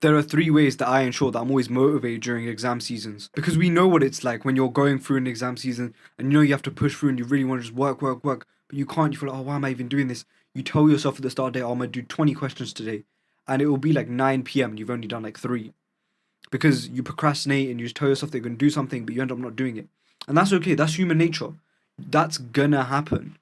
There are three ways that I ensure that I'm always motivated during exam seasons. Because we know what it's like when you're going through an exam season and you know you have to push through and you really want to just work, work, work, but you can't. You feel like, oh, why am I even doing this? You tell yourself at the start of the day, oh, I'm going to do 20 questions today. And it will be like 9 p.m. and you've only done like three. Because you procrastinate and you just tell yourself that you're going to do something, but you end up not doing it. And that's okay. That's human nature. That's gonna happen.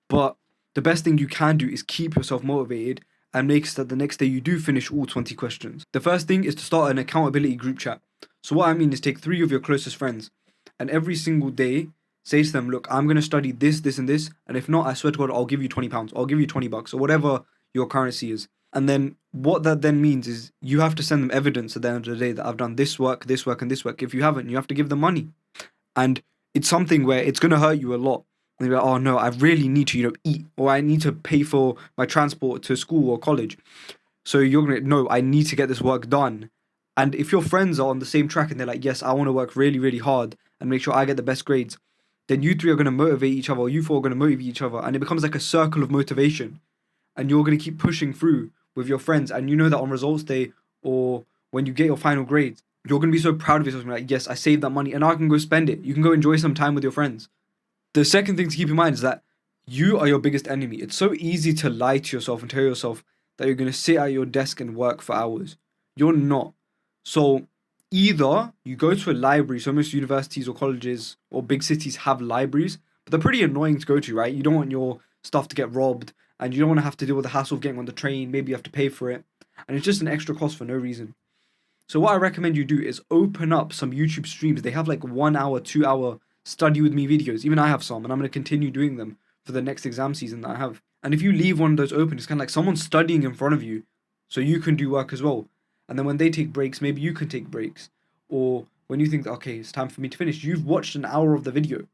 But the best thing you can do is keep yourself motivated and make sure that the next day you do finish all 20 questions. The first thing is to start an accountability group chat. So what I mean is take three of your closest friends and every single day say to them, look, I'm going to study this, this, and this. And if not, I swear to God, I'll give you £20. I'll give you $20 or whatever your currency is. And then what that then means is you have to send them evidence at the end of the day that I've done this work, this work, and this work. If you haven't, you have to give them money. And it's something where it's going to hurt you a lot. And you're like, oh no, I really need to, eat, or I need to pay for my transport to school or college. So you're going to, no, I need to get this work done. And if your friends are on the same track and they're like, yes, I want to work really, really hard and make sure I get the best grades, then you three are going to motivate each other, or you four are going to motivate each other. And it becomes like a circle of motivation. And you're going to keep pushing through with your friends. And you know that on results day or when you get your final grades, you're going to be so proud of yourself. Like, yes, I saved that money and now I can go spend it. You can go enjoy some time with your friends. The second thing to keep in mind is that you are your biggest enemy. It's so easy to lie to yourself and tell yourself that you're going to sit at your desk and work for hours. You're not. So either you go to a library, so most universities or colleges or big cities have libraries, but they're pretty annoying to go to, right? You don't want your stuff to get robbed and you don't want to have to deal with the hassle of getting on the train. Maybe you have to pay for it. And it's just an extra cost for no reason. So what I recommend you do is open up some YouTube streams. They have like 1 hour, 2 hour study with me videos. Even I have some, and I'm going to continue doing them for the next exam season that I have. And if you leave one of those open, it's kind of like someone studying in front of you, so you can do work as well. And then when they take breaks, maybe you can take breaks. Or when you think, okay, it's time for me to finish, you've watched an hour of the video.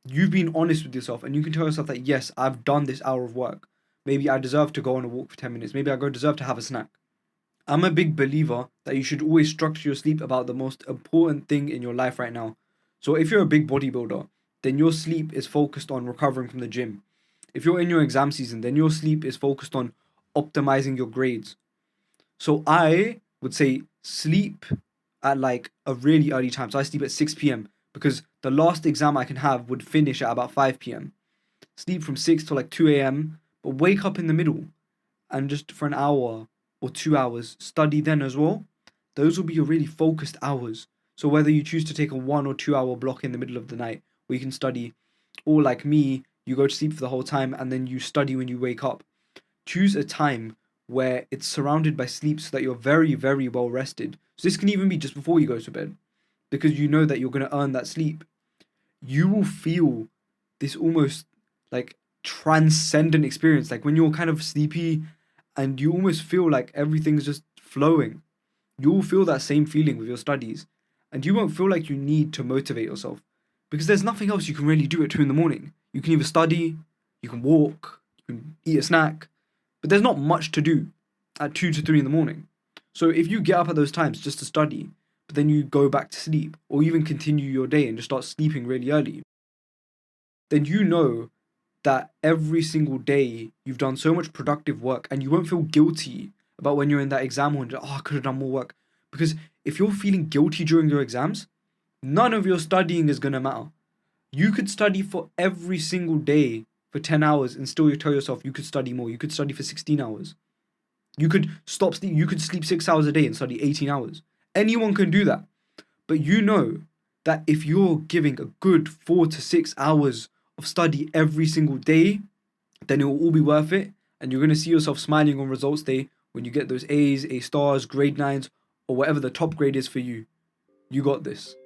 You've been honest with yourself, and you can tell yourself that, yes, I've done this hour of work. Maybe I deserve to go on a walk for 10 minutes. Maybe I deserve to have a snack. I'm a big believer that you should always structure your sleep about the most important thing in your life right now. So if you're a big bodybuilder, then your sleep is focused on recovering from the gym. If you're in your exam season, then your sleep is focused on optimizing your grades. So I would say sleep at like a really early time. So I sleep at 6 p.m. because the last exam I can have would finish at about 5 p.m. Sleep from 6 to like 2 a.m. but wake up in the middle and just for an hour or 2 hours, study then as well. Those will be your really focused hours. So whether you choose to take a 1 or 2 hour block in the middle of the night where you can study, or like me, you go to sleep for the whole time and then you study when you wake up. Choose a time where it's surrounded by sleep so that you're very, very well rested. So this can even be just before you go to bed because you know that you're going to earn that sleep. You will feel this almost like transcendent experience, like when you're kind of sleepy and you almost feel like everything's just flowing. You'll feel that same feeling with your studies. And you won't feel like you need to motivate yourself. Because there's nothing else you can really do at 2 a.m. You can either study, you can walk, you can eat a snack. But there's not much to do at 2 to 3 a.m. So if you get up at those times just to study, but then you go back to sleep, or even continue your day and just start sleeping really early, then you know that every single day you've done so much productive work and you won't feel guilty about when you're in that exam hall and oh, I could have done more work. Because if you're feeling guilty during your exams, none of your studying is going to matter. You could study for every single day for 10 hours and still you tell yourself you could study more. You could study for 16 hours. You could stop sleep. You could sleep 6 hours a day and study 18 hours. Anyone can do that. But you know that if you're giving a good 4 to 6 hours of study every single day, then it will all be worth it. And you're going to see yourself smiling on results day when you get those A's, A stars, grade 9s, or whatever the top grade is for you. You got this.